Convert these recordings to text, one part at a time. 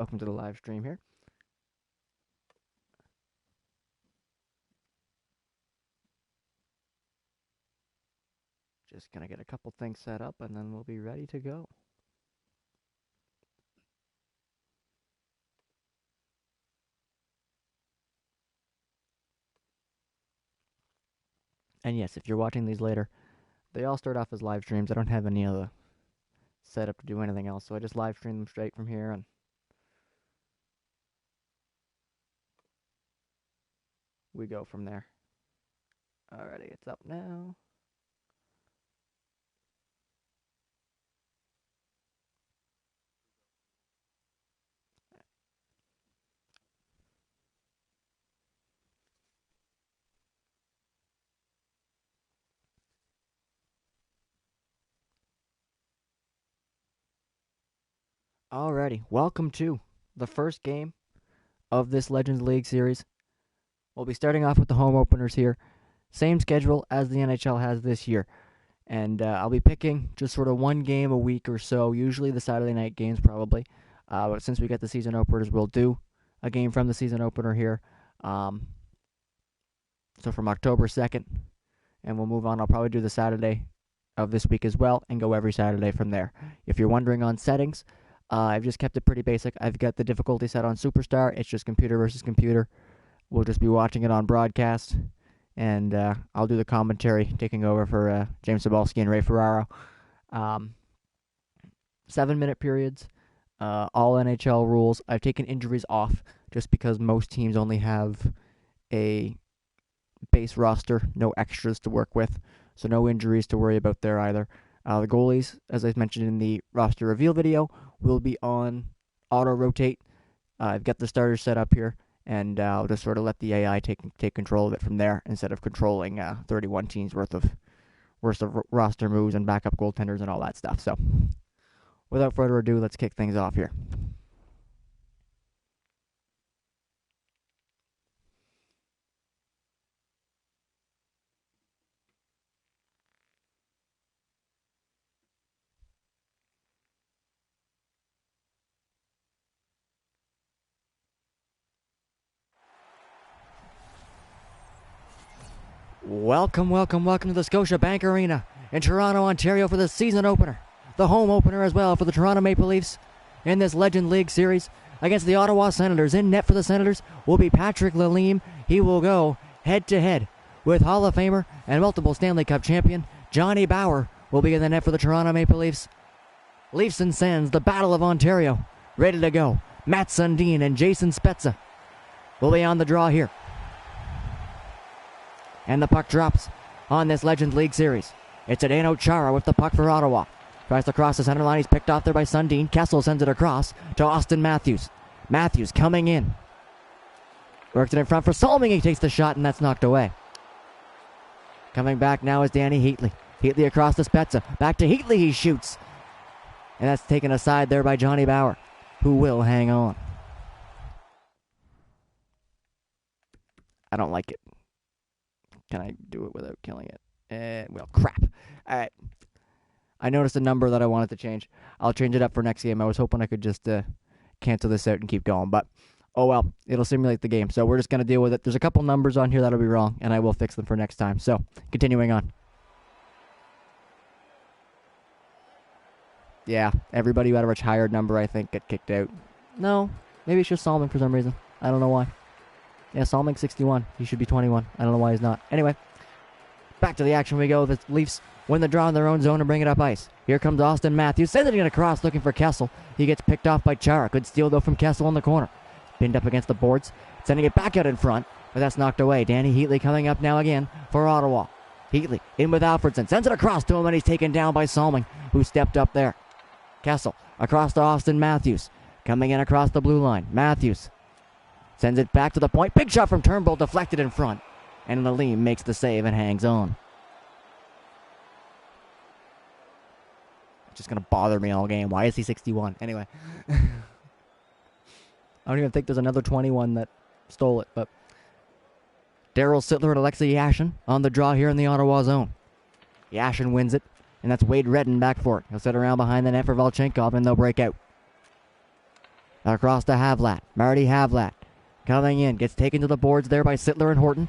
Welcome to the live stream here. Just gonna get a couple things set up and then we'll be ready to go. And yes, if you're watching these later, they all start off as live streams. I don't have any other setup to do anything else, so I just live stream them straight from here and we go from there. Alrighty, it's up now. Alrighty, welcome to the first game of this Legends League series. We'll be starting off with the home openers here. Same schedule as the NHL has this year. And I'll be picking just sort of one game a week or so, usually the Saturday night games probably. But since we get the season openers, we'll do a game from the season opener here. So from October 2nd, and we'll move on. I'll probably do the Saturday of this week as well and go every Saturday from there. If you're wondering on settings, I've just kept it pretty basic. I've got the difficulty set on Superstar. It's just computer versus computer. We'll just be watching it on broadcast, and I'll do the commentary, taking over for James Cebulski and Ray Ferraro. 7-minute periods, all NHL rules. I've taken injuries off just because most teams only have a base roster, no extras to work with, so no injuries to worry about there either. The goalies, as I mentioned in the roster reveal video, will be on auto-rotate. I've got the starters set up here, and I'll just sort of let the AI take control of it from there instead of controlling 31 teams worth of roster moves and backup goaltenders and all that stuff. So, without further ado, let's kick things off here. Welcome to the Scotiabank Arena in Toronto, Ontario for the season opener. The home opener as well for the Toronto Maple Leafs in this Legend League series against the Ottawa Senators. In net for the Senators will be Patrick Lalime. He will go head-to-head with Hall of Famer and multiple Stanley Cup champion Johnny Bower will be in the net for the Toronto Maple Leafs. Leafs and Sens, the Battle of Ontario, ready to go. Matt Sundin and Jason Spezza will be on the draw here. And the puck drops on this Legends League series. It's Zdeno Chara with the puck for Ottawa. Tries to cross the center line. He's picked off there by Sundin. Kessel sends it across to Austin Matthews. Matthews coming in. Works it in front for Salming. He takes the shot, and that's knocked away. Coming back now is Danny Heatley. Heatley across to Spezza. Back to Heatley. He shoots. And that's taken aside there by Johnny Bower, who will hang on. I don't like it. Can I do it without killing it? Well, crap. All right. I noticed a number that I wanted to change. I'll change it up for next game. I was hoping I could just cancel this out and keep going, but oh well. It'll simulate the game, so we're just going to deal with it. There's a couple numbers on here that'll be wrong, and I will fix them for next time. So, continuing on. Yeah, everybody who had a retired number, I think, get kicked out. No, maybe it's just Solomon for some reason. I don't know why. Yeah, Salming 61. He should be 21. I don't know why he's not. Anyway, back to the action we go. The Leafs win the draw in their own zone and bring it up ice. Here comes Austin Matthews. Sends it across looking for Kessel. He gets picked off by Chara. Good steal, though, from Kessel in the corner. Pinned up against the boards. Sending it back out in front, but that's knocked away. Danny Heatley coming up now again for Ottawa. Heatley in with Alfredson. Sends it across to him, and he's taken down by Salming, who stepped up there. Kessel across to Austin Matthews. Coming in across the blue line. Matthews sends it back to the point. Big shot from Turnbull, deflected in front. And Lalime makes the save and hangs on. It's just going to bother me all game. Why is he 61? Anyway. I don't even think there's another 21 that stole it. But Daryl Sittler and Alexei Yashin on the draw here in the Ottawa zone. Yashin wins it. And that's Wade Redden back for it. He'll sit around behind the net for Volchenkov, and they'll break out. Across to Havlat. Marty Havlat coming in. Gets taken to the boards there by Sittler and Horton.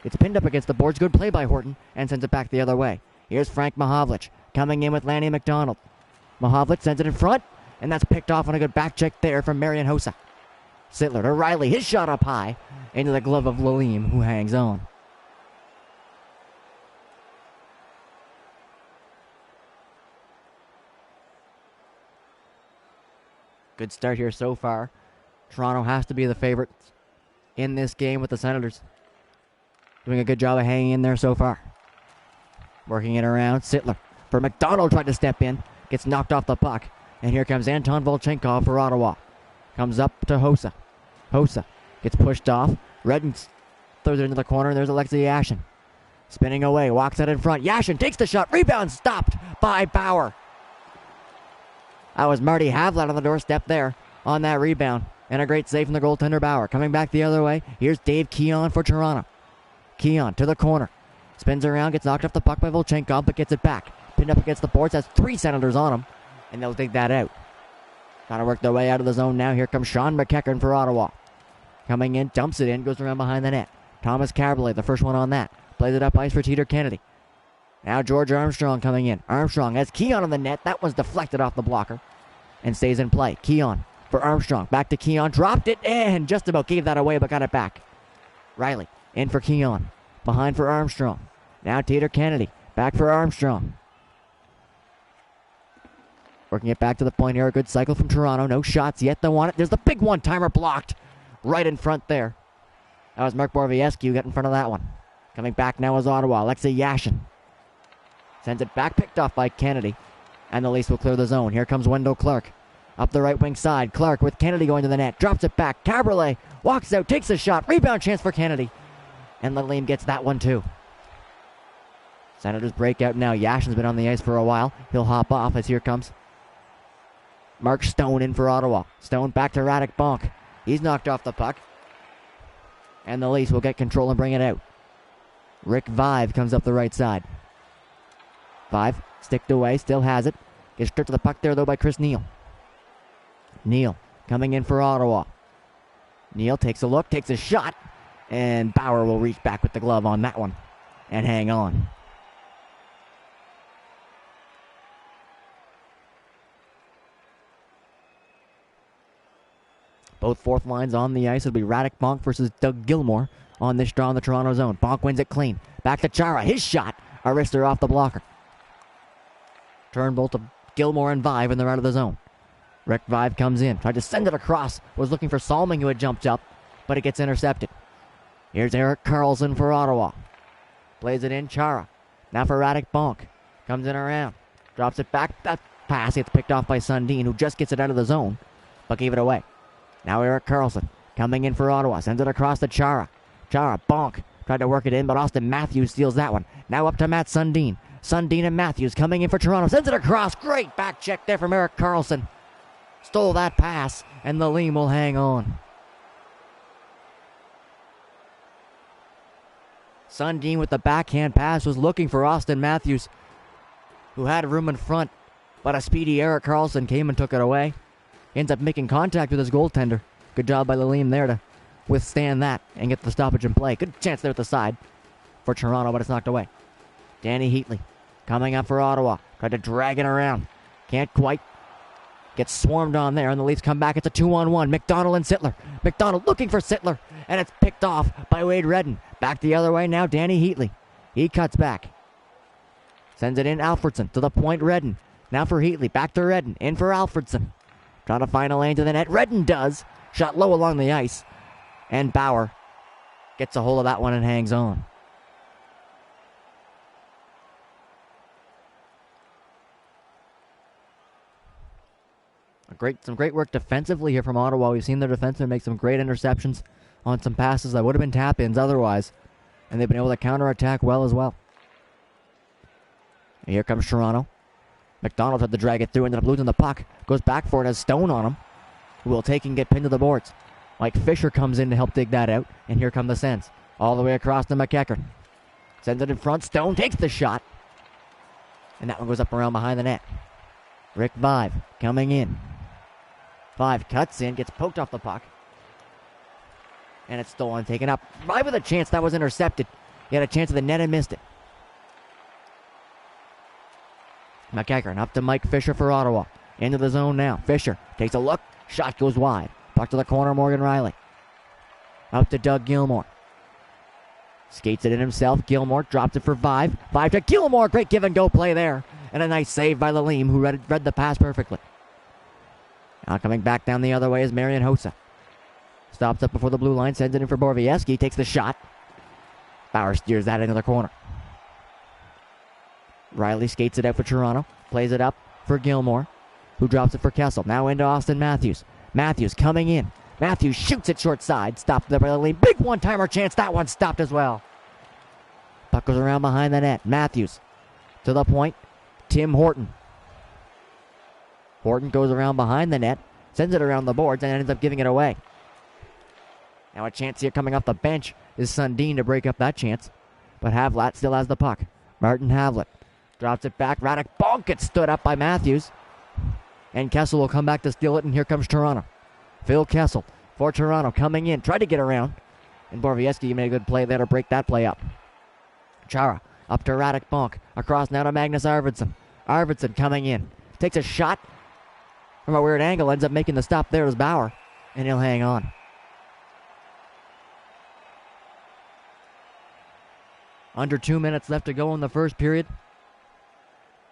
Gets pinned up against the boards. Good play by Horton. And sends it back the other way. Here's Frank Mahovlich coming in with Lanny McDonald. Mahovlich sends it in front. And that's picked off on a good back check there from Marian Hossa. Sittler to Riley. His shot up high. Into the glove of Lalim, who hangs on. Good start here so far. Toronto has to be the favorites in this game with the Senators. Doing a good job of hanging in there so far. Working it around. Sittler for McDonald, tried to step in. Gets knocked off the puck. And here comes Anton Volchenkov for Ottawa. Comes up to Hossa. Hossa gets pushed off. Redden throws it into the corner, and there's Alexei Yashin. Spinning away, walks out in front. Yashin takes the shot. Rebound stopped by Bauer. That was Marty Havlat on the doorstep there on that rebound. And a great save from the goaltender Bauer. Coming back the other way, here's Dave Keon for Toronto. Keon to the corner. Spins around, gets knocked off the puck by Volchenkov, but gets it back. Pinned up against the boards, has 3 Senators on him, and they'll dig that out. Trying to work their way out of the zone now. Here comes Sean McEachern for Ottawa. Coming in, dumps it in, goes around behind the net. Thomas Caberlet, the first one on that. Plays it up ice for Teeter Kennedy. Now George Armstrong coming in. Armstrong has Keon on the net. That one's deflected off the blocker and stays in play. Keon for Armstrong. Back to Keon. Dropped it and just about gave that away, but got it back. Riley in for Keon. Behind for Armstrong. Now Teeter Kennedy. Back for Armstrong. Working it back to the point here. A good cycle from Toronto. No shots yet. They want it. There's the big one-timer blocked right in front there. That was Mark Borowiecki who got in front of that one. Coming back now is Ottawa. Alexei Yashin. Sends it back. Picked off by Kennedy. And the Leafs will clear the zone. Here comes Wendell Clark. Up the right wing side. Clark with Kennedy going to the net. Drops it back. Caberlet walks out. Takes a shot. Rebound chance for Kennedy. And Lalim gets that one too. Senators break out now. Yashin's been on the ice for a while. He'll hop off as here comes Mark Stone in for Ottawa. Stone back to Radek Bonk. He's knocked off the puck. And the Leafs will get control and bring it out. Rick Vive comes up the right side. Vive sticked away, still has it. Gets stripped to the puck there though by Chris Neal. Neal coming in for Ottawa. Neal takes a look, takes a shot. And Bauer will reach back with the glove on that one and hang on. Both fourth lines on the ice. It'll be Radek Bonk versus Doug Gilmour on this draw in the Toronto zone. Bonk wins it clean. Back to Chara. His shot. A wrister off the blocker. Turn both to Gilmour and Vive, and they're out of the zone. Rick Vive comes in. Tried to send it across. Was looking for Salming, who had jumped up, but it gets intercepted. Here's Eric Carlson for Ottawa. Plays it in. Chara. Now for Radek Bonk. Comes in around. Drops it back. That pass gets picked off by Sundin, who just gets it out of the zone, but gave it away. Now Eric Carlson coming in for Ottawa. Sends it across to Chara. Chara, Bonk. Tried to work it in, but Austin Matthews steals that one. Now up to Matt Sundin. Sundin and Matthews coming in for Toronto. Sends it across. Great back check there from Eric Carlson. Stole that pass, and the Leam will hang on. Sundin with the backhand pass was looking for Austin Matthews, who had room in front, but a speedy Eric Carlson came and took it away. Ends up making contact with his goaltender. Good job by Lalim there to withstand that and get the stoppage in play. Good chance there at the side for Toronto, but it's knocked away. Danny Heatley coming up for Ottawa. Tried to drag it around. Can't quite. Gets swarmed on there, and the Leafs come back. It's a 2-on-1. McDonald and Sittler. McDonald looking for Sittler, and it's picked off by Wade Redden. Back the other way now, Danny Heatley. He cuts back. Sends it in, Alfredson to the point, Redden. Now for Heatley. Back to Redden. In for Alfredson. Trying to find a lane to the net. Redden does. Shot low along the ice. And Bauer gets a hold of that one and hangs on. Some great work defensively here from Ottawa. We've seen their defensemen make some great interceptions on some passes that would have been tap-ins otherwise. And they've been able to counterattack well as well. And here comes Toronto. McDonald had to drag it through, ended up losing the puck. Goes back for it, has Stone on him, who will take and get pinned to the boards. Mike Fisher comes in to help dig that out, and here come the Sens. All the way across to McEachern. Sends it in front. Stone takes the shot. And that one goes up around behind the net. Rick Vive coming in. 5 cuts in, gets poked off the puck. And it's stolen, taken up. Right with a chance, that was intercepted. He had a chance at the net and missed it. McEachern up to Mike Fisher for Ottawa. Into the zone now. Fisher takes a look. Shot goes wide. Puck to the corner, Morgan Riley. Up to Doug Gilmore. Skates it in himself. Gilmore drops it for 5. 5 to Gilmore. Great give and go play there. And a nice save by Lalime, who read the pass perfectly. Now coming back down the other way is Marian Hossa. Stops up before the blue line. Sends it in for Borowiecki. Takes the shot. Bauer steers that into the corner. Riley skates it out for Toronto. Plays it up for Gilmore, who drops it for Kessel. Now into Austin Matthews. Matthews coming in. Matthews shoots it short side. Stopped there by the lead. Big one-timer chance. That one stopped as well. Puck goes around behind the net. Matthews to the point. Tim Horton. Horton goes around behind the net. Sends it around the boards and ends up giving it away. Now a chance here coming off the bench is Sundin to break up that chance. But Havlat still has the puck. Martin Havlat drops it back. Radek bonk. It stood up by Matthews. And Kessel will come back to steal it, and here comes Toronto. Phil Kessel for Toronto coming in. Tried to get around. And Borowiecki made a good play there to break that play up. Chara up to Radek bonk. Across now to Magnus Arvidsson. Arvidsson coming in. Takes a shot from a weird angle. Ends up making the stop there as Bauer. And he'll hang on. Under 2 minutes left to go in the first period.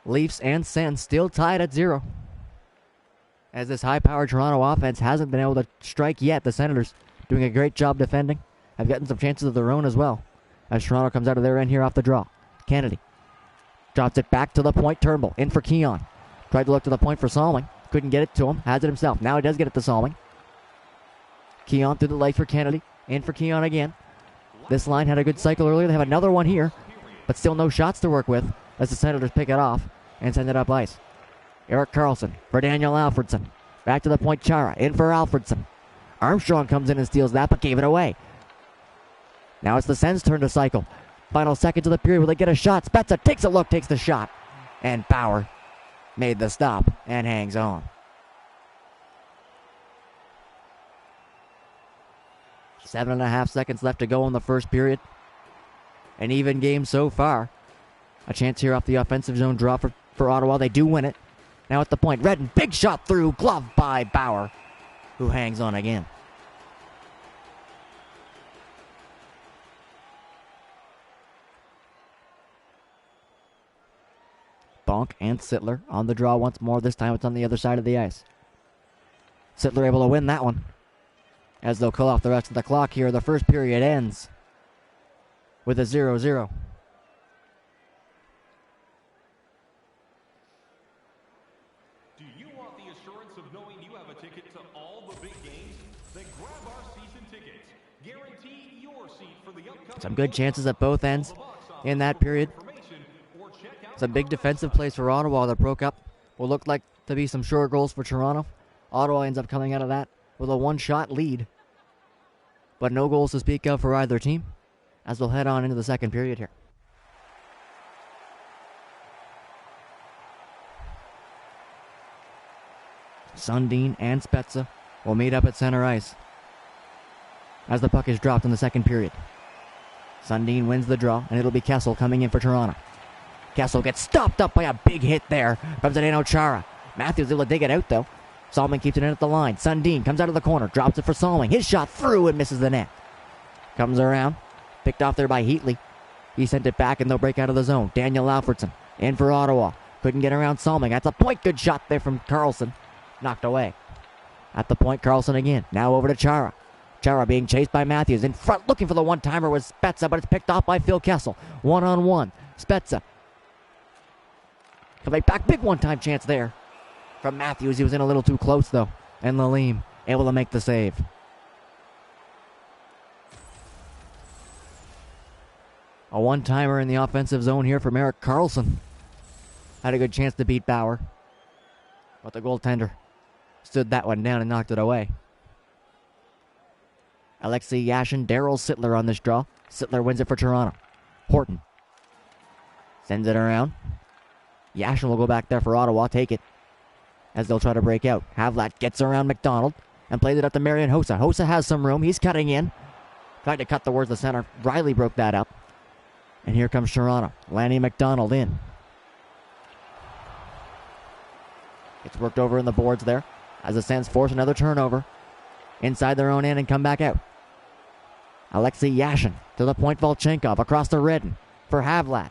Leafs and Sens still tied at 0. As this high-powered Toronto offense hasn't been able to strike yet, the Senators doing a great job defending. Have gotten some chances of their own as well. As Toronto comes out of their end here off the draw. Kennedy drops it back to the point. Turnbull in for Keon. Tried to look to the point for Salming. Couldn't get it to him. Has it himself. Now he does get it to Salming. Keon through the leg for Kennedy. In for Keon again. This line had a good cycle earlier. They have another one here. But still no shots to work with as the Senators pick it off and send it up ice. Erik Karlsson for Daniel Alfredsson. Back to the point, Chara. In for Alfredsson. Armstrong comes in and steals that, but gave it away. Now it's the Sens' turn to cycle. Final seconds of the period. Will they get a shot? Spezza takes a look, takes the shot. And Bauer made the stop and hangs on. Seven and a half seconds left to go in the first period. An even game so far. A chance here off the offensive zone draw for Ottawa. They do win it. Now at the point, Redden, big shot through, glove by Bauer, who hangs on again. Bonk and Sittler on the draw once more. This time it's on the other side of the ice. Sittler able to win that one, as they'll call off the rest of the clock here. The first period ends with a 0-0. Some good chances at both ends in that period. Some big defensive plays for Ottawa that broke up what looked like to be some sure goals for Toronto. Ottawa ends up coming out of that with a one-shot lead. But no goals to speak of for either team as we'll head on into the second period here. Sundin and Spezza will meet up at center ice as the puck is dropped in the second period. Sundin wins the draw, and it'll be Kessel coming in for Toronto. Kessel gets stopped up by a big hit there from Zdeno Chara. Matthews able to dig it out, though. Salming keeps it in at the line. Sundin comes out of the corner, drops it for Salming. His shot through and misses the net. Comes around, picked off there by Heatley. He sent it back, and they'll break out of the zone. Daniel Alfredsson in for Ottawa. Couldn't get around Salming. That's a point. Good shot there from Karlsson. Knocked away. At the point, Karlsson again. Now over to Chara. Chara being chased by Matthews. In front, looking for the one-timer with Spezza, but it's picked off by Phil Kessel. One-on-one. Spezza coming back. Big one-time chance there from Matthews. He was in a little too close, though. And Lalime able to make the save. A one-timer in the offensive zone here from Erik Karlsson. Had a good chance to beat Bauer, but the goaltender stood that one down and knocked it away. Alexei Yashin, Daryl Sittler on this draw. Sittler wins it for Toronto. Horton sends it around. Yashin will go back there for Ottawa. Take it. as they'll try to break out. Havlat gets around McDonald and plays it up to Marian Hossa. Hossa has some room. He's cutting in. Tried to cut towards the center. Riley broke that up. And here comes Toronto. Lanny McDonald in. It's worked over in the boards there as the Sens force another turnover inside their own end and come back out. Alexei Yashin to the point. Volchenkov across the Redden for Havlat.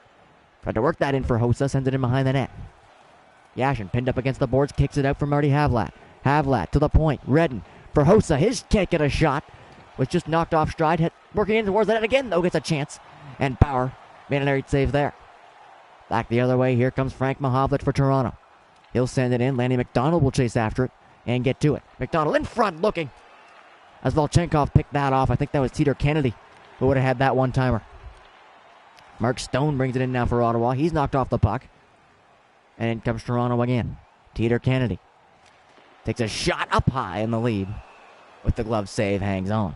Tried to work that in for Hossa. Sends it in behind the net. Yashin pinned up against the boards. Kicks it out for Marty Havlat. Havlat to the point. Redden for Hossa. His kick at a shot was just knocked off stride. Working in towards the net again, though, gets a chance. And Bauer made an great save there. Back the other way. Here comes Frank Mahovlich for Toronto. He'll send it in. Lanny McDonald will chase after it and get to it. McDonald in front looking as Volchenkov picked that off. I think that was Teeter Kennedy who would have had that one-timer. Mark Stone brings it in now for Ottawa. He's knocked off the puck. And in comes Toronto again. Teeter Kennedy takes a shot up high in the lead. With the glove save, hangs on.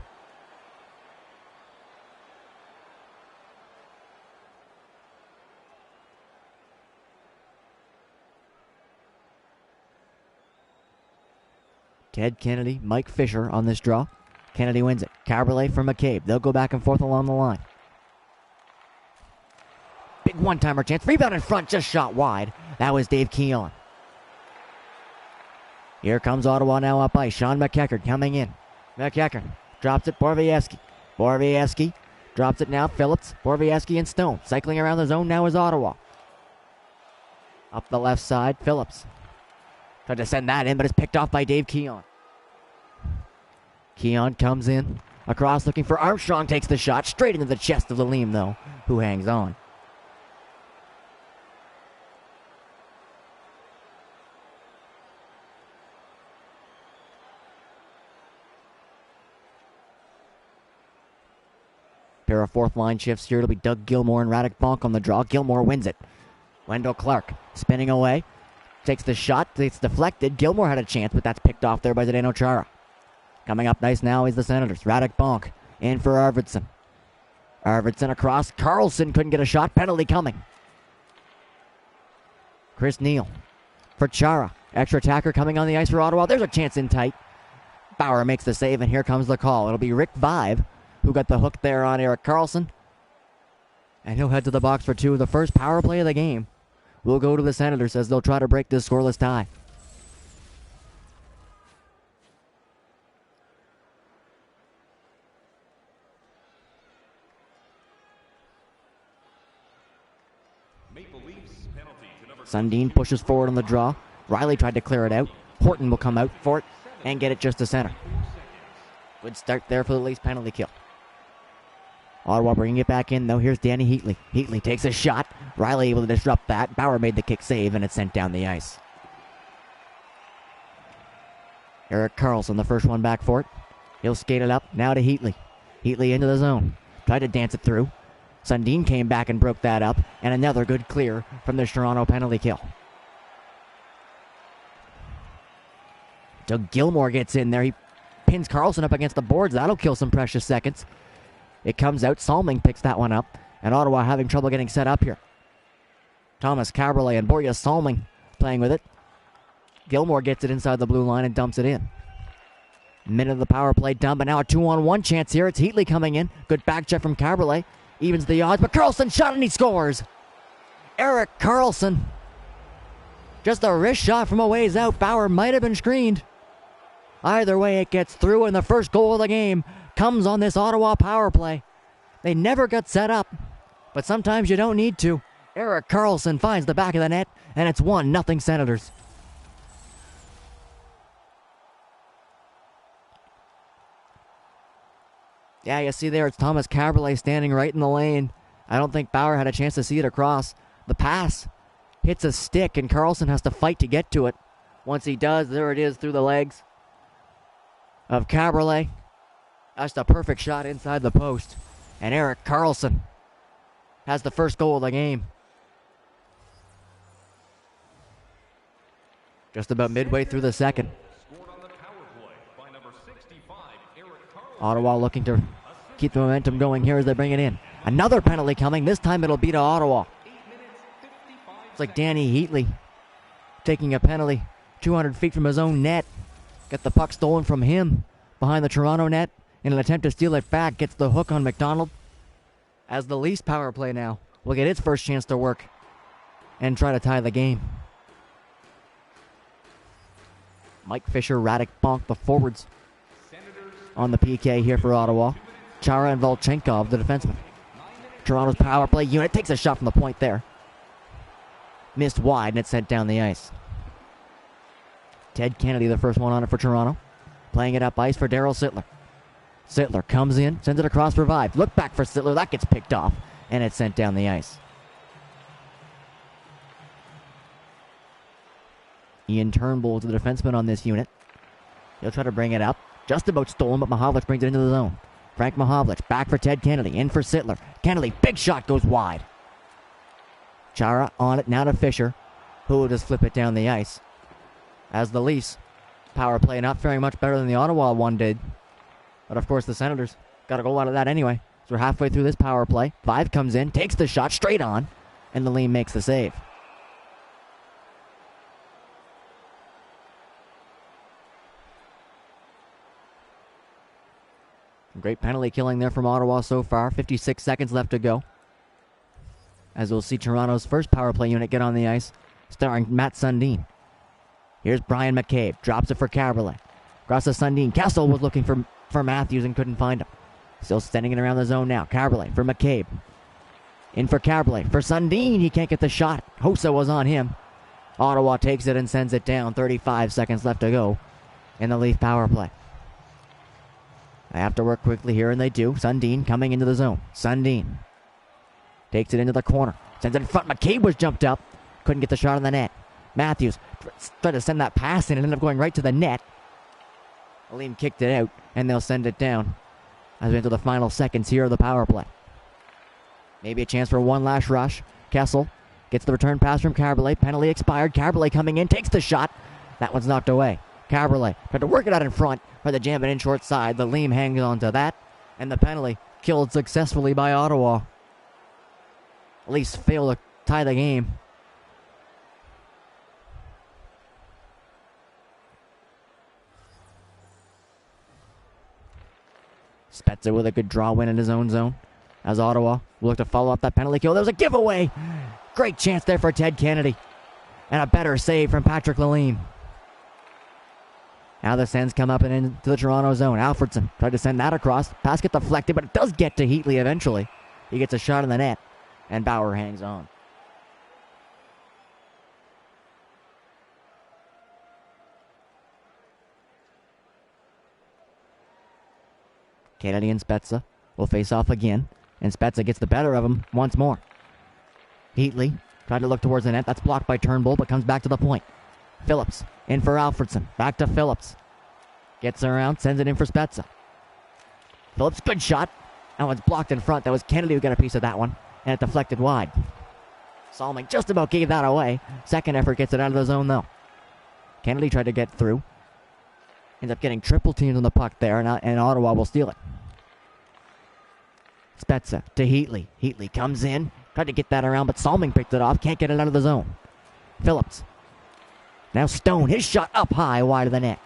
Ted Kennedy, Mike Fisher on this draw. Kennedy wins it. Caberlet for McCabe. They'll go back and forth along the line. Big one-timer chance. Rebound in front, just shot wide. That was Dave Keon. Here comes Ottawa now up ice. Sean McEachern coming in. McEachern drops it. Borowiecki. Borowiecki drops it now. Phillips, Borowiecki, and Stone. Cycling around the zone now is Ottawa. Up the left side, Phillips. Tried to send that in, but it's picked off by Dave Keon. Keon comes in. Across looking for Armstrong. Takes the shot. Straight into the chest of Lalime, though, who hangs on. Pair of fourth line shifts here. It'll be Doug Gilmour and Radek Bonk on the draw. Gilmour wins it. Wendell Clark spinning away. Takes the shot. It's deflected. Gilmour had a chance, but that's picked off there by Zdeno Chara. Coming up nice now is the Senators. Radek Bonk in for Arvidsson. Arvidsson across. Carlson couldn't get a shot. Penalty coming. Chris Neal for Chara. Extra attacker coming on the ice for Ottawa. There's a chance in tight. Bauer makes the save, and here comes the call. It'll be Rick Vive who got the hook there on Erik Karlsson. And he'll head to the box for two. The first power play of the game will go to the Senators as they'll try to break this scoreless tie. Sundin pushes forward on the draw. Riley tried to clear it out. Horton will come out for it and get it just to center. Good start there for the Leafs penalty kill. Ottawa bringing it back in, though. Here's Danny Heatley. Heatley takes a shot. Riley able to disrupt that. Bauer made the kick save, and it's sent down the ice. Erik Karlsson, the first one back for it. He'll skate it up. Now to Heatley. Heatley into the zone. Tried to dance it through. Sundin came back and broke that up. And another good clear from the Toronto penalty kill. Doug Gilmour gets in there. He pins Karlsson up against the boards. That'll kill some precious seconds. It comes out. Salming picks that one up. And Ottawa having trouble getting set up here. Thomas Caberlet and Borja Salming playing with it. Gilmour gets it inside the blue line and dumps it in. Minute of the power play done, but now a 2-on-1 chance here. It's Heatley coming in. Good back check from Caberlet. Evens the odds, but Karlsson shot and he scores. Erik Karlsson. Just a wrist shot from a ways out. Bauer might have been screened. Either way, it gets through, and the first goal of the game comes on this Ottawa power play. They never got set up, but sometimes you don't need to. Erik Karlsson finds the back of the net, and it's 1-0 Senators. Yeah, you see there, it's Thomas Caberlet standing right in the lane. I don't think Bauer had a chance to see it across. The pass hits a stick, and Karlsson has to fight to get to it. Once he does, there it is through the legs of Caberlet. That's a perfect shot inside the post. And Erik Karlsson has the first goal of the game. Just about midway through the second. Ottawa looking to keep the momentum going here as they bring it in. Another penalty coming. This time it'll be to Ottawa. It's like Danny Heatley taking a penalty 200 feet from his own net. Get the puck stolen from him behind the Toronto net in an attempt to steal it back. Gets the hook on McDonald. As the Leafs power play now will get its first chance to work and try to tie the game. Mike Fisher, Radek, Bonk, the forwards on the PK here for Ottawa. Chara and Volchenkov, the defenseman. Toronto's power play unit takes a shot from the point there. Missed wide and it's sent down the ice. Ted Kennedy, the first one on it for Toronto. Playing it up ice for Darryl Sittler. Sittler comes in, sends it across, revived. Look back for Sittler, that gets picked off, and it's sent down the ice. Ian Turnbull is the defenseman on this unit. He'll try to bring it up. Just about stolen, but Mahovlich brings it into the zone. Frank Mahovlich back for Ted Kennedy, in for Sittler. Kennedy, big shot, goes wide. Chara on it, now to Fisher, who will just flip it down the ice. As the Leafs power play not faring much better than the Ottawa one did. But of course the Senators got a goal out of that anyway. So we're halfway through this power play. 5 comes in, takes the shot straight on, and the Leaf makes the save. Great penalty killing there from Ottawa so far. 56 seconds left to go. As we'll see Toronto's first power play unit get on the ice, starring Matt Sundin. Here's Brian McCabe. Drops it for Caberlet. Across to Sundin. Kessel was looking for Matthews and couldn't find him. Still sending it around the zone now. Caberlet for McCabe. In for Caberlet. For Sundin. He can't get the shot. Hossa was on him. Ottawa takes it and sends it down. 35 seconds left to go in the Leaf power play. They have to work quickly here, and they do. Sundin coming into the zone. Sundin takes it into the corner. Sends it in front. McCabe was jumped up. Couldn't get the shot on the net. Matthews tried to send that pass in and ended up going right to the net. Aleem kicked it out, and they'll send it down as we enter the final seconds here of the power play. Maybe a chance for one last rush. Kessel gets the return pass from Caberlet. Penalty expired. Caberlet coming in, takes the shot. That one's knocked away. Caberlet tried to work it out in front for the jam it in short side. The Leam hangs on to that, and the penalty killed successfully by Ottawa. Leafs fail to tie the game. Spezza with a good draw win in his own zone as Ottawa will look to follow up that penalty kill. There was a giveaway. Great chance there for Ted Kennedy. And a better save from Patrick Lalime. Now the Sens come up and into the Toronto zone. Alfredson tried to send that across. Pass get deflected, but it does get to Heatley eventually. He gets a shot in the net, and Bauer hangs on. Kennedy and Spezza will face off again, and Spezza gets the better of him once more. Heatley tried to look towards the net. That's blocked by Turnbull, but comes back to the point. Phillips in for Alfredson. Back to Phillips. Gets around, sends it in for Spezza. Phillips, good shot. That one's blocked in front. That was Kennedy who got a piece of that one, and it deflected wide. Salming just about gave that away. Second effort gets it out of the zone, though. Kennedy tried to get through. Ends up getting triple teamed on the puck there, and Ottawa will steal it. Spezza to Heatley. Heatley comes in. Tried to get that around, but Salming picked it off. Can't get it out of the zone. Phillips. Now Stone. His shot up high, wide of the net.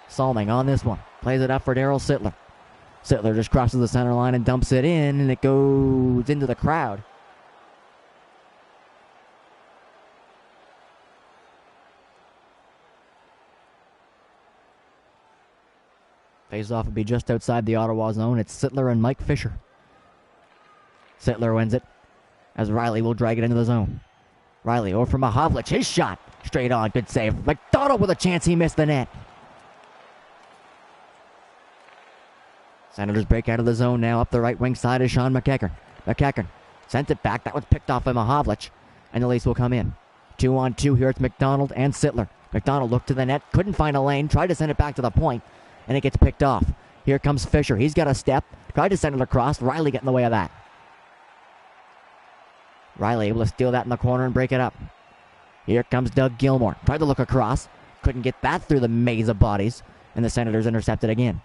Salming on this one. Plays it up for Darryl Sittler. Sittler just crosses the center line and dumps it in, and it goes into the crowd. Face-off will be just outside the Ottawa zone. It's Sittler and Mike Fisher. Sittler wins it as Riley will drag it into the zone. Riley over from Mahovlich. His shot. Straight on. Good save. McDonald with a chance. He missed the net. Senators break out of the zone now. Up the right wing side is Sean McEachern. McEachern sent it back. That was picked off by Mahovlich. And the Leafs will come in. 2-on-2 here. It's McDonald and Sittler. McDonald looked to the net. Couldn't find a lane. Tried to send it back to the point. And it gets picked off. Here comes Fisher. He's got a step. Tried to send it across. Riley getting in the way of that. Riley able to steal that in the corner and break it up. Here comes Doug Gilmour. Tried to look across. Couldn't get that through the maze of bodies. And the Senators intercepted again.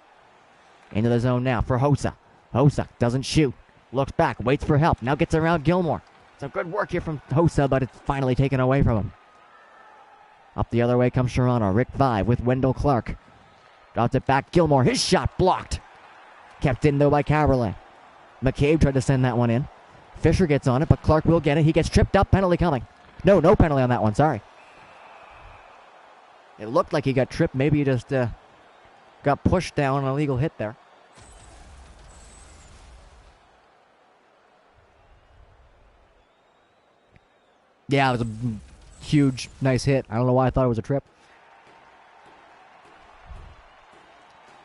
Into the zone now for Hossa. Hossa doesn't shoot. Looks back. Waits for help. Now gets around Gilmour. Some good work here from Hossa, but it's finally taken away from him. Up the other way comes Toronto. Rick Vive with Wendell Clark. Drops it back. Gilmore. His shot blocked. Kept in, though, by Caberlet. McCabe tried to send that one in. Fisher gets on it, but Clark will get it. He gets tripped up. Penalty coming. No penalty on that one. Sorry. It looked like he got tripped. Maybe he just got pushed down, an illegal hit there. Yeah, it was a huge, nice hit. I don't know why I thought it was a trip.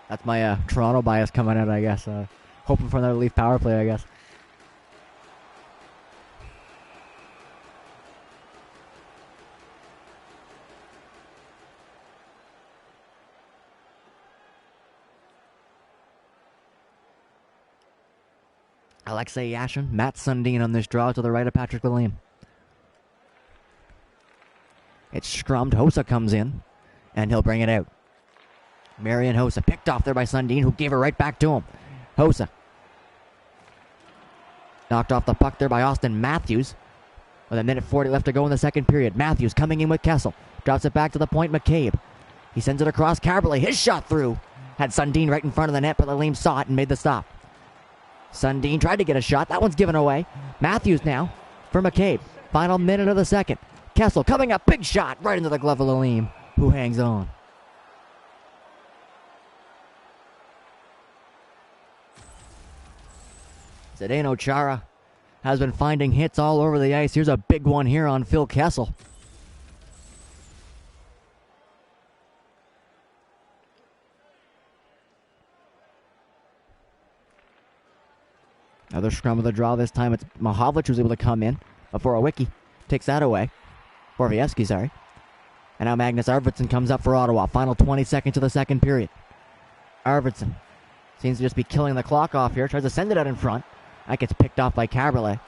That's my Toronto bias coming out, I guess. Hoping for another Leaf power play, I guess. Alexei Yashin, Matt Sundin on this draw to the right of Patrick Lalime. It's scrummed. Hossa comes in, and he'll bring it out. Marian Hossa picked off there by Sundin, who gave it right back to him. Hossa knocked off the puck there by Austin Matthews. With a minute 40 left to go in the second period. Matthews coming in with Kessel. Drops it back to the point, McCabe. He sends it across. Caberlet, his shot through. Had Sundin right in front of the net, but Lalime saw it and made the stop. Sundin tried to get a shot. That one's given away. Matthews now for McCabe. Final minute of the second. Kessel coming up. Big shot right into the glove of Lalime, who hangs on. Zdeno Chara has been finding hits all over the ice. Here's a big one here on Phil Kessel. Another scrum of the draw. This time it's Mahovlich who's able to come in before Awicki takes that away. Borowiecki, sorry. And now Magnus Arvidsson comes up for Ottawa. Final 20 seconds of the second period. Arvidsson seems to just be killing the clock off here. Tries to send it out in front. That gets picked off by Caberlet.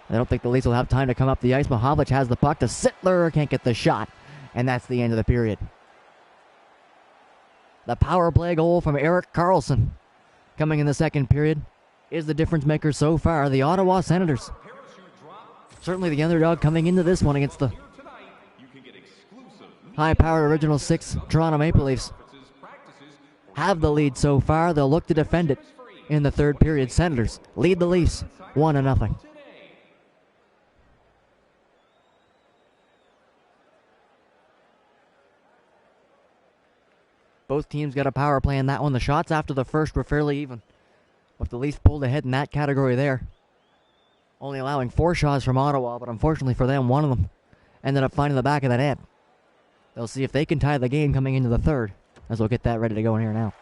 I don't think the Leafs will have time to come up the ice. Mahovlich has the puck to Sittler. Can't get the shot. And that's the end of the period. The power play goal from Erik Karlsson coming in the second period is the difference maker so far. The Ottawa Senators, certainly the underdog coming into this one against the high-powered Original Six Toronto Maple Leafs, have the lead so far. They'll look to defend it in the third period. Senators lead the Leafs 1-0. Both teams got a power play in that one. The shots after the first were fairly even, with the Leafs pulled ahead in that category there, only allowing 4 shots from Ottawa, but unfortunately for them, one of them ended up finding the back of the net. They'll see if they can tie the game coming into the third, as we'll get that ready to go in here now.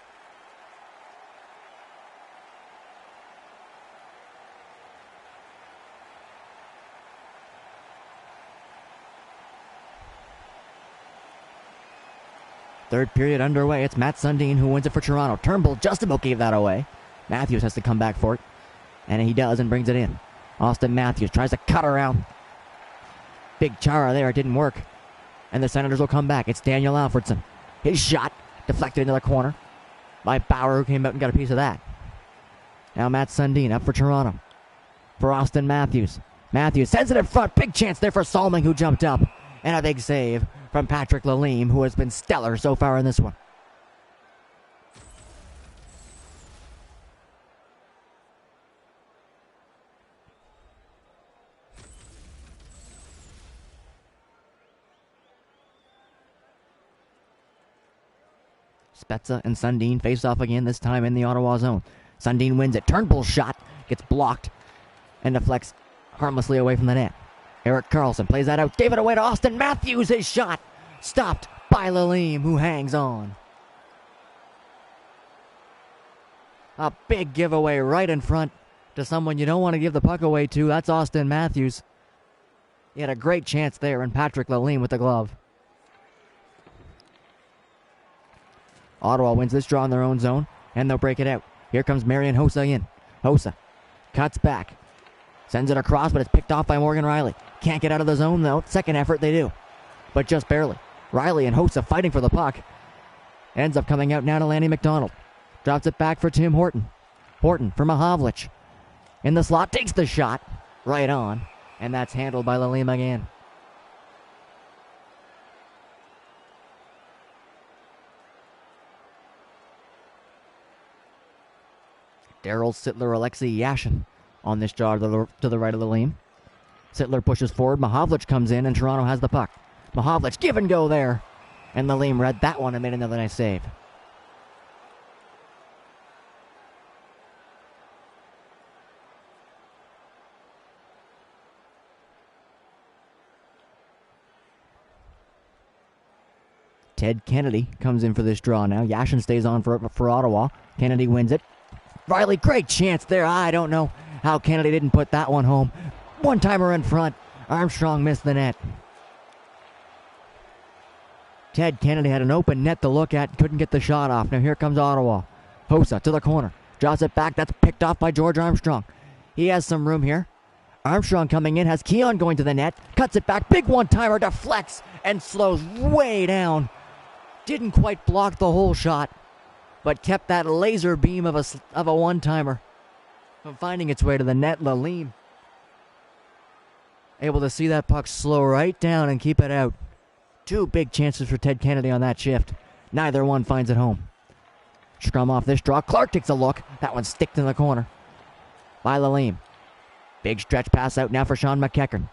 Third period underway. It's Matt Sundin who wins it for Toronto. Turnbull just about gave that away. Matthews has to come back for it, and he does and brings it in. Austin Matthews tries to cut around. Big Chara there. It didn't work, and the Senators will come back. It's Daniel Alfredsson. His shot deflected into the corner by Bauer, who came out and got a piece of that. Now Matt Sundin up for Toronto. For Austin Matthews. Matthews sends it in front. Big chance there for Salming, who jumped up. And a big save from Patrick Lalime, who has been stellar so far in this one. Spezza and Sundin face off again, this time in the Ottawa zone. Sundin wins it. Turnbull's shot gets blocked and deflects harmlessly away from the net. Erik Karlsson plays that out, gave it away to Austin Matthews. His shot stopped by Lalime, who hangs on. A big giveaway right in front to someone you don't want to give the puck away to. That's Austin Matthews. He had a great chance there, and Patrick Lalime with the glove. Ottawa wins this draw in their own zone, and they'll break it out. Here comes Marian Hossa in. Hossa cuts back. Sends it across, but it's picked off by Morgan Rielly. Can't get out of the zone, though. Second effort, they do. But just barely. Rielly and Hossa fighting for the puck. Ends up coming out now to Lanny McDonald. Drops it back for Tim Horton. Horton for Mahovlich. In the slot, takes the shot. Right on. And that's handled by Lalime again. Daryl Sittler, Alexei Yashin on this draw to the right of Lalime. Sittler pushes forward. Mahovlich comes in, and Toronto has the puck. Mahovlich, give and go there. And Lalime read that one and made another nice save. Ted Kennedy comes in for this draw now. Yashin stays on for Ottawa. Kennedy wins it. Riley, great chance there. I don't know how Kennedy didn't put that one home. One-timer in front. Armstrong missed the net. Ted Kennedy had an open net to look at. Couldn't get the shot off. Now here comes Ottawa. Hossa to the corner. Drops it back. That's picked off by George Armstrong. He has some room here. Armstrong coming in. Has Keon going to the net. Cuts it back. Big one-timer. Deflects and slows way down. Didn't quite block the whole shot, but kept that laser beam of a one-timer from finding its way to the net. Lalime able to see that puck slow right down and keep it out. Two big chances for Ted Kennedy on that shift. Neither one finds it home. Scrum off this draw. Clark takes a look. That one sticked in the corner by Lalime. Big stretch pass out now for Sean McEachern.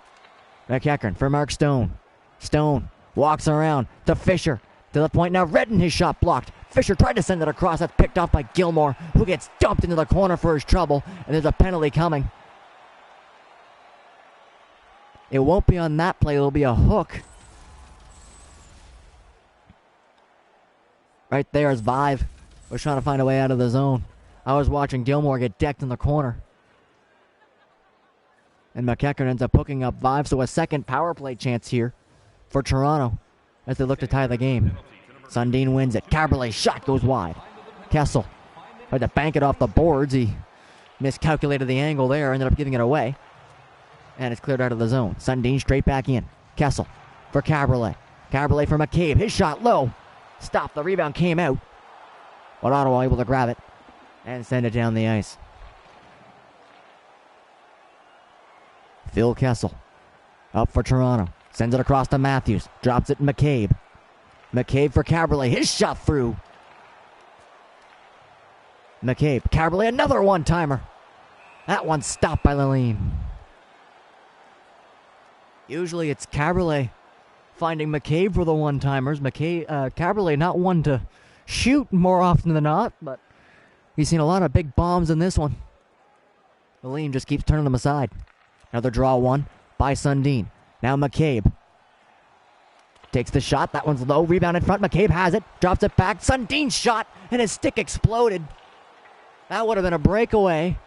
McEachern for Mark Stone. Stone walks around to Fisher. To the point now, Redden, his shot blocked. Fisher tried to send it across. That's picked off by Gilmore, who gets dumped into the corner for his trouble. And there's a penalty coming. It won't be on that play. It'll be a hook. Right there as Vive was trying to find a way out of the zone. I was watching Gilmore get decked in the corner. And McEachern ends up hooking up Vive, so a second power play chance here for Toronto as they look to tie the game. Sundin wins it. Caberlet's shot goes wide. Kessel tried to bank it off the boards. He miscalculated the angle there, ended up giving it away. And it's cleared out of the zone. Sundin straight back in. Kessel for Caberlet. Caberlet for McCabe. His shot low. Stopped. The rebound came out. But Ottawa able to grab it and send it down the ice. Phil Kessel up for Toronto. Sends it across to Matthews. Drops it to McCabe. McCabe for Caberlet. His shot through. McCabe. Caberlet, another one-timer. That one stopped by Lalime. Usually it's Caberlet finding McCabe for the one-timers. Caberlet not one to shoot more often than not, but he's seen a lot of big bombs in this one. Lalime just keeps turning them aside. Another draw one by Sundin. Now McCabe takes the shot. That one's low. Rebound in front. McCabe has it. Drops it back. Sundin's shot, and his stick exploded. That would have been a breakaway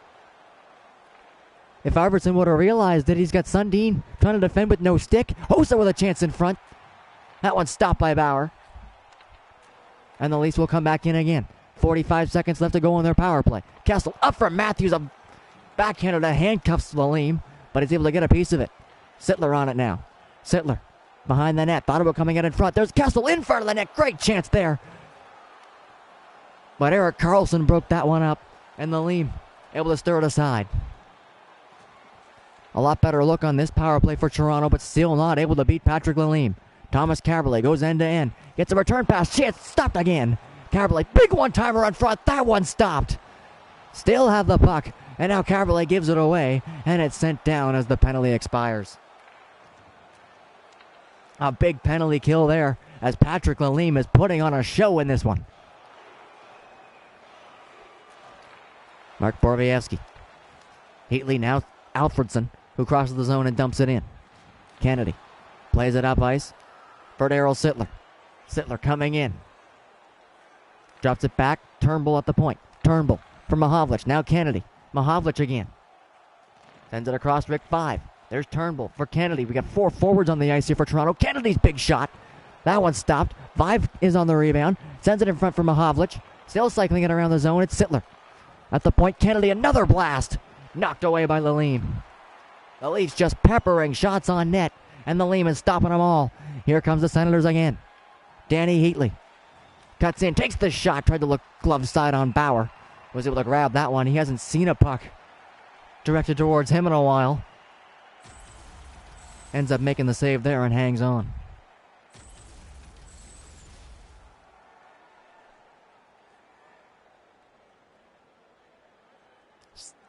if Iverson would have realized that he's got Sundin trying to defend with no stick. Hossa with a chance in front. That one stopped by Bauer. And the Leafs will come back in again. 45 seconds left to go on their power play. Kessel up for Matthews. A backhander that handcuffs Lalime, but he's able to get a piece of it. Sittler on it now. Sittler behind the net. Thought about coming out in front. There's Kessel in front of the net. Great chance there. But Erik Karlsson broke that one up. And Lalime able to stir it aside. A lot better look on this power play for Toronto, but still not able to beat Patrick Lalime. Thomas Caberlet goes end to end. Gets a return pass. Chance stopped again. Caberlet, big one-timer on front. That one stopped. Still have the puck. And now Caberlet gives it away. And it's sent down as the penalty expires. A big penalty kill there as Patrick Lalime is putting on a show in this one. Mark Borowiecki. Heatley now Alfredson, who crosses the zone and dumps it in. Kennedy plays it up ice for Daryl Sittler. Sittler coming in. Drops it back. Turnbull at the point. Turnbull for Mahovlich. Now Kennedy. Mahovlich again. Sends it across Rick 5. There's Turnbull for Kennedy. We got 4 forwards on the ice here for Toronto. Kennedy's big shot. That one stopped. Vive is on the rebound. Sends it in front for Mahovlich. Still cycling it around the zone. It's Sittler. At the point, Kennedy, another blast. Knocked away by Lalime. The Leafs just peppering shots on net. And Lalime is stopping them all. Here comes the Senators again. Danny Heatley cuts in. Takes the shot. Tried to look glove side on Bauer. Was able to grab that one. He hasn't seen a puck directed towards him in a while. Ends up making the save there and hangs on.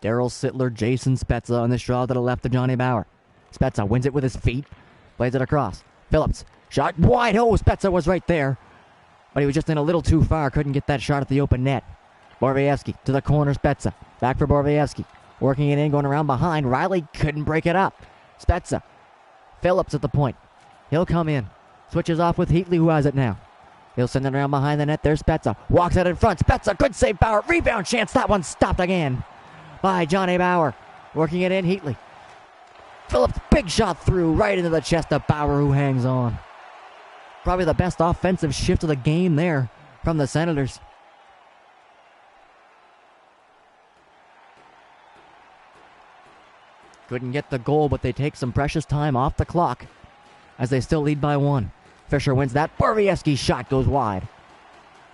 Daryl Sittler, Jason Spezza on this draw to the left of Johnny Bauer. Spezza wins it with his feet. Plays it across. Phillips. Shot wide. Oh, Spezza was right there. But he was just in a little too far. Couldn't get that shot at the open net. Borowiecki to the corner. Spezza. Back for Borowiecki. Working it in. Going around behind. Riley couldn't break it up. Spezza. Phillips at the point. He'll come in. Switches off with Heatley, who has it now. He'll send it around behind the net. There's Spezza. Walks out in front. Spezza. Good save. Bauer. Rebound chance. That one stopped again by Johnny Bauer. Working it in. Heatley. Phillips. Big shot through. Right into the chest of Bauer, who hangs on. Probably the best offensive shift of the game there from the Senators. Couldn't get the goal, but they take some precious time off the clock as they still lead by 1. Fisher wins that. Borowiecki's shot goes wide.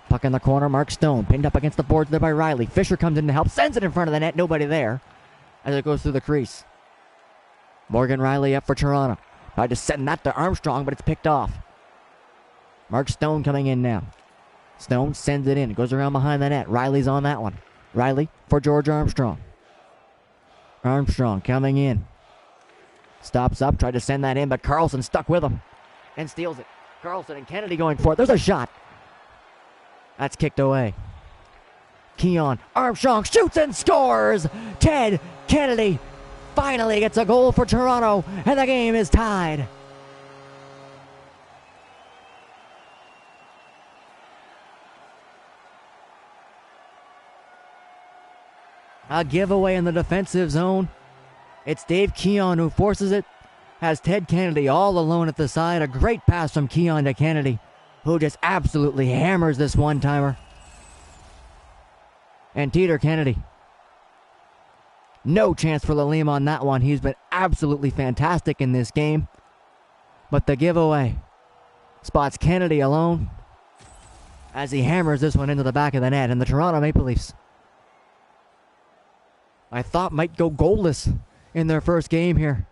Puck in the corner. Mark Stone pinned up against the boards there by Riley. Fisher comes in to help. Sends it in front of the net. Nobody there as it goes through the crease. Morgan Riley up for Toronto. Tried to send that to Armstrong, but it's picked off. Mark Stone coming in now. Stone sends it in. Goes around behind the net. Riley's on that one. Riley for George Armstrong. Armstrong coming in. Stops up. Tried to send that in, but Carlson stuck with him and steals it. Carlson and Kennedy going for it. There's a shot. That's kicked away. Keon Armstrong shoots and scores. Ted Kennedy finally gets a goal for Toronto, and the game is tied. A giveaway in the defensive zone. It's Dave Keon who forces it. Has Ted Kennedy all alone at the side. A great pass from Keon to Kennedy, who just absolutely hammers this one-timer. And Teeter Kennedy. No chance for Lalim on that one. He's been absolutely fantastic in this game. But the giveaway spots Kennedy alone as he hammers this one into the back of the net. And the Toronto Maple Leafs, I thought, might go goalless in their first game here.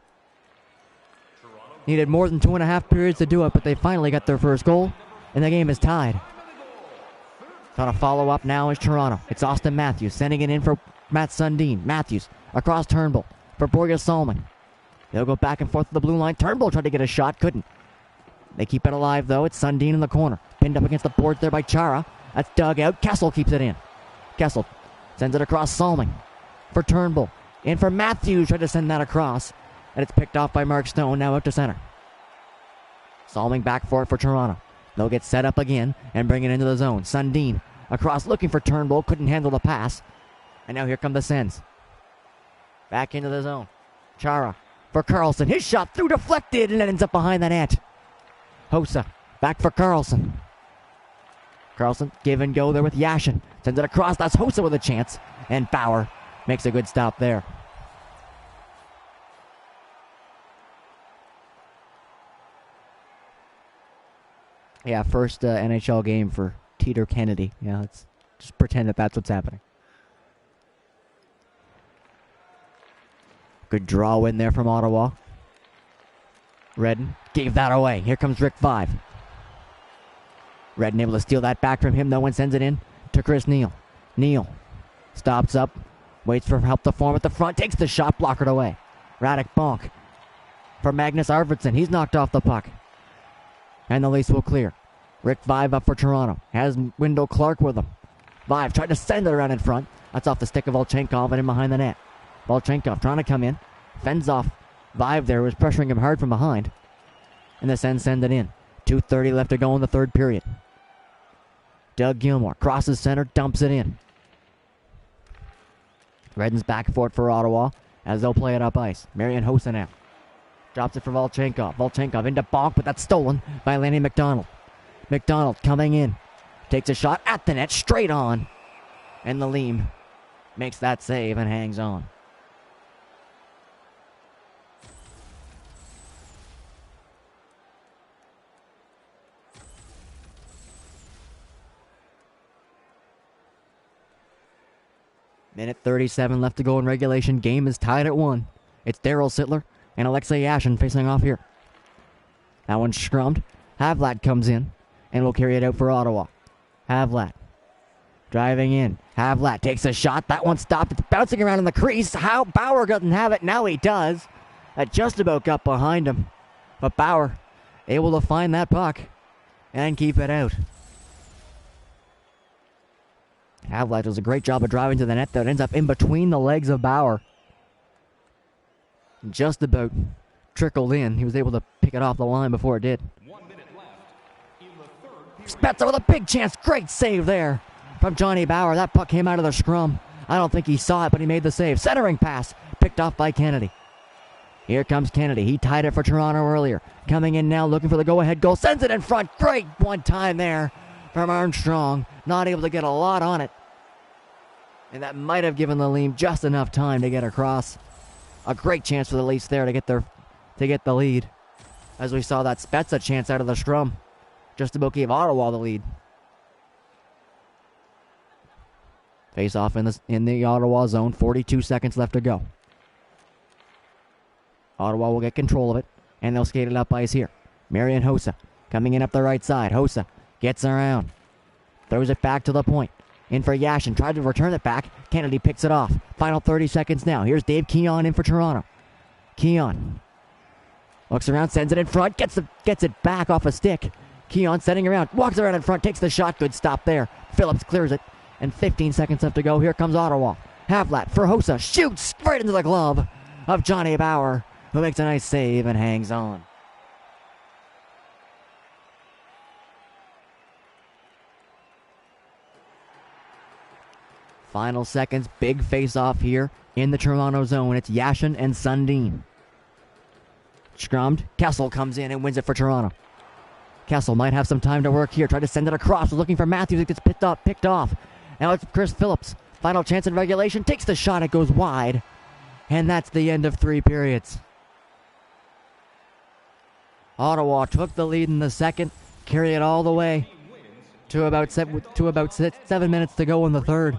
Needed more than 2.5 periods to do it, but they finally got their first goal, and the game is tied. Trying to follow up now is Toronto. It's Austin Matthews sending it in for Matt Sundin. Matthews across Turnbull for Borja Salming. They'll go back and forth to the blue line. Turnbull tried to get a shot, couldn't. They keep it alive, though. It's Sundin in the corner. Pinned up against the boards there by Chara. That's dug out. Kessel keeps it in. Kessel sends it across Salming for Turnbull. In for Matthews. Tried to send that across. And it's picked off by Mark Stone, now out to center. Salming back for it for Toronto. They'll get set up again and bring it into the zone. Sundin across looking for Turnbull. Couldn't handle the pass. And now here come the Sens. Back into the zone. Chara for Carlson. His shot through deflected and it ends up behind the net. Hossa back for Carlson. Carlson give and go there with Yashin. Sends it across. That's Hossa with a chance. And Bauer makes a good stop there. Yeah, first NHL game for Teeter Kennedy. Yeah, let's just pretend that that's what's happening. Good draw in there from Ottawa. Redden gave that away. Here comes Rick Vive. Redden able to steal that back from him. No one sends it in to Chris Neal. Neal stops up, waits for help to form at the front, takes the shot, blockered away. Radek Bonk for Magnus Arvidsson. He's knocked off the puck. And the Leafs will clear. Rick Vive up for Toronto. Has Wendell Clark with him. Vive tried to send it around in front. That's off the stick of Volchenkov and in behind the net. Volchenkov trying to come in. Fends off Vive there, was pressuring him hard from behind. And the Sens send it in. 2:30 left to go in the third period. Doug Gilmour crosses center, dumps it in. Redden's back for it for Ottawa as they'll play it up ice. Marian Hossa now. Drops it for Volchenkov. Volchenkov into Bonk, but that's stolen by Lanny McDonald. McDonald coming in. Takes a shot at the net, straight on. And the Leam makes that save and hangs on. Minute 37 left to go in regulation. Game is tied at 1. It's Daryl Sittler and Alexei Yashin facing off here. That one's scrummed. Havlat comes in and will carry it out for Ottawa. Havlat Driving in. Havlat takes a shot. That one stopped. It's bouncing around in the crease. How Bauer doesn't have it. Now he does. That just about got behind him. But Bauer able to find that puck and keep it out. Havlat does a great job of driving to the net that ends up in between the legs of Bauer. Just about trickled in. He was able to pick it off the line before it did. 1 minute left in the third. Spezza with a big chance. Great save there from Johnny Bauer. That puck came out of the scrum. I don't think he saw it, but he made the save. Centering pass picked off by Kennedy. Here comes Kennedy. He tied it for Toronto earlier. Coming in now looking for the go-ahead goal. Sends it in front. Great one time there from Armstrong. Not able to get a lot on it. And that might have given the Leafs just enough time to get across. A great chance for the Leafs there to get the lead. As we saw that Spezza chance out of the scrum. Just about gave Ottawa the lead. Face off in the Ottawa zone. 42 seconds left to go. Ottawa will get control of it, and they'll skate it up ice here. Marian Hossa coming in up the right side. Hossa gets around. Throws it back to the point. In for Yashin. Tried to return it back. Kennedy picks it off. Final 30 seconds now. Here's Dave Keon in for Toronto. Keon looks around, sends it in front. Gets it back off a stick. Keon setting around. Walks around in front. Takes the shot. Good stop there. Phillips clears it. And 15 seconds left to go. Here comes Ottawa. Havlat for Hossa. Shoots right into the glove of Johnny Bauer, who makes a nice save and hangs on. Final seconds, big face-off here in the Toronto zone. It's Yashin and Sundin. Scrummed. Kessel comes in and wins it for Toronto. Kessel might have some time to work here. Tried to send it across. Was looking for Matthews. It gets picked off. Now it's Chris Phillips. Final chance in regulation. Takes the shot. It goes wide. And that's the end of 3 periods. Ottawa took the lead in the second. Carried it all the way to about 7 minutes to go in the third.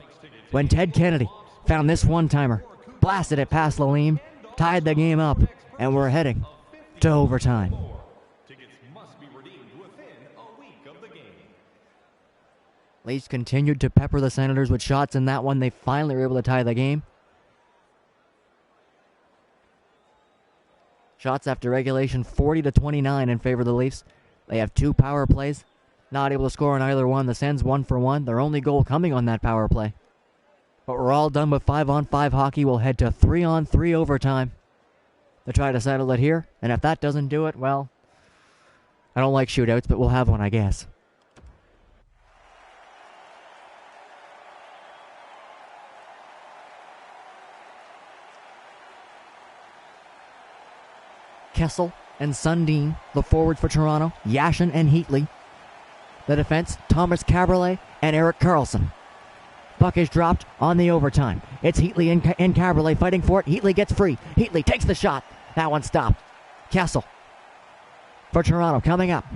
When Ted Kennedy found this one-timer, blasted it past Lalim, tied the game up, and we're heading to overtime. Tickets must be redeemed within a week of the game. Leafs continued to pepper the Senators with shots in that one. They finally were able to tie the game. Shots after regulation, 40-29 in favor of the Leafs. They have 2 power plays. Not able to score on either one. The Sens 1 for 1. Their only goal coming on that power play. But we're all done with 5-on-5 hockey. We'll head to 3-on-3 overtime to try to settle it here. And if that doesn't do it, well, I don't like shootouts, but we'll have one, I guess. Kessel and Sundin, the forwards for Toronto. Yashin and Heatley. The defense, Thomas Caberlet and Erik Karlsson. Puck is dropped on the overtime. It's Heatley and Caberlet fighting for it. Heatley gets free. Heatley takes the shot. That one stopped. Kessel for Toronto coming up.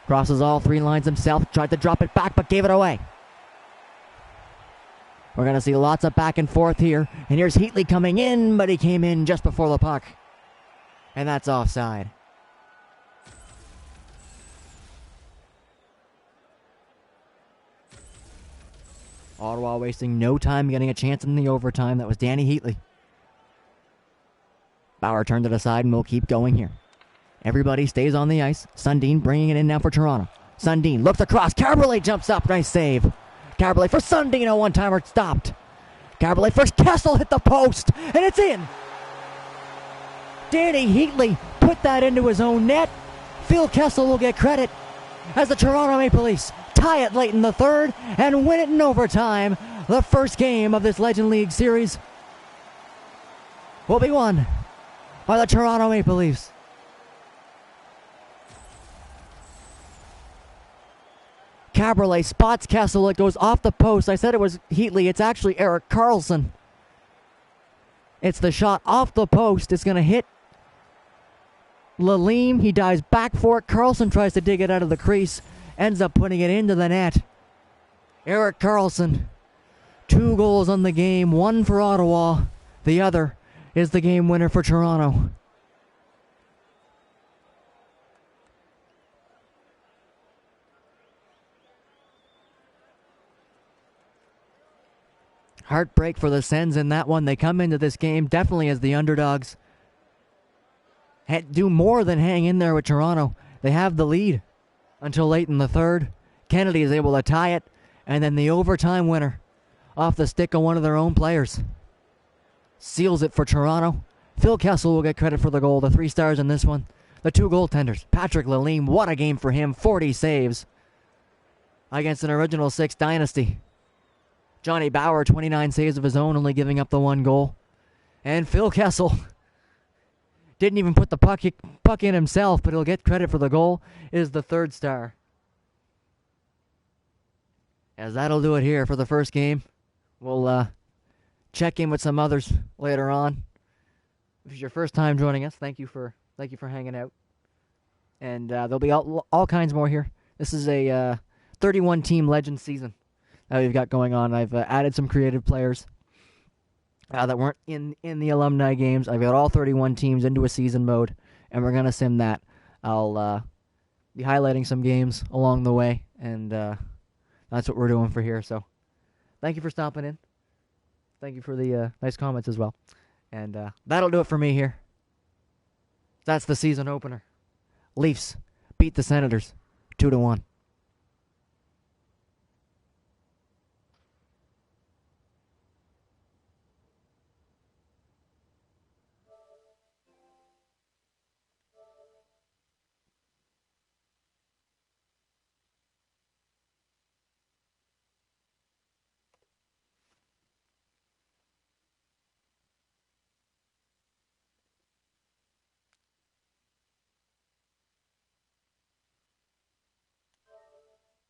Crosses all 3 lines himself. Tried to drop it back, but gave it away. We're going to see lots of back and forth here. And here's Heatley coming in, but he came in just before the puck. And that's offside. Ottawa wasting no time getting a chance in the overtime. That was Danny Heatley. Bauer turned it aside and we'll keep going here. Everybody stays on the ice. Sundin bringing it in now for Toronto. Sundin looks across. Caberlet jumps up. Nice save. Caberlet for Sundin. A one-timer stopped. Caberlet first. Kessel hit the post. And it's in. Danny Heatley put that into his own net. Phil Kessel will get credit as the Toronto Maple Leafs tie it late in the third and win it in overtime. The first game of this Legend League series will be won by the Toronto Maple Leafs. Caberlet spots Kessel. It goes off the post. I said it was Heatley. It's actually Erik Karlsson. It's the shot off the post. It's going to hit Lalim. He dives back for it. Karlsson tries to dig it out of the crease. Ends up putting it into the net. Erik Karlsson. 2 goals on the game. 1 for Ottawa. The other is the game winner for Toronto. Heartbreak for the Sens in that one. They come into this game definitely as the underdogs. Do more than hang in there with Toronto. They have the lead until late in the third. Kennedy is able to tie it, and then the overtime winner off the stick of one of their own players seals it for Toronto. Phil Kessel will get credit for the goal. The 3 stars in this one. The 2 goaltenders. Patrick Lalime, what a game for him. 40 saves against an original 6 dynasty. Johnny Bauer, 29 saves of his own, only giving up the 1 goal. And Phil Kessel didn't even put the puck in himself, but he'll get credit for the goal, is the 3rd star. As that'll do it here for the first game. We'll check in with some others later on. If it's your first time joining us, thank you for hanging out. And there'll be all kinds more here. This is a 31-team Legends season that we've got going on. I've added some creative players that weren't in the alumni games. I've got all 31 teams into a season mode, and we're going to sim that. I'll be highlighting some games along the way, and that's what we're doing for here. So thank you for stopping in. Thank you for the nice comments as well. And that'll do it for me here. That's the season opener. Leafs beat the Senators 2-1.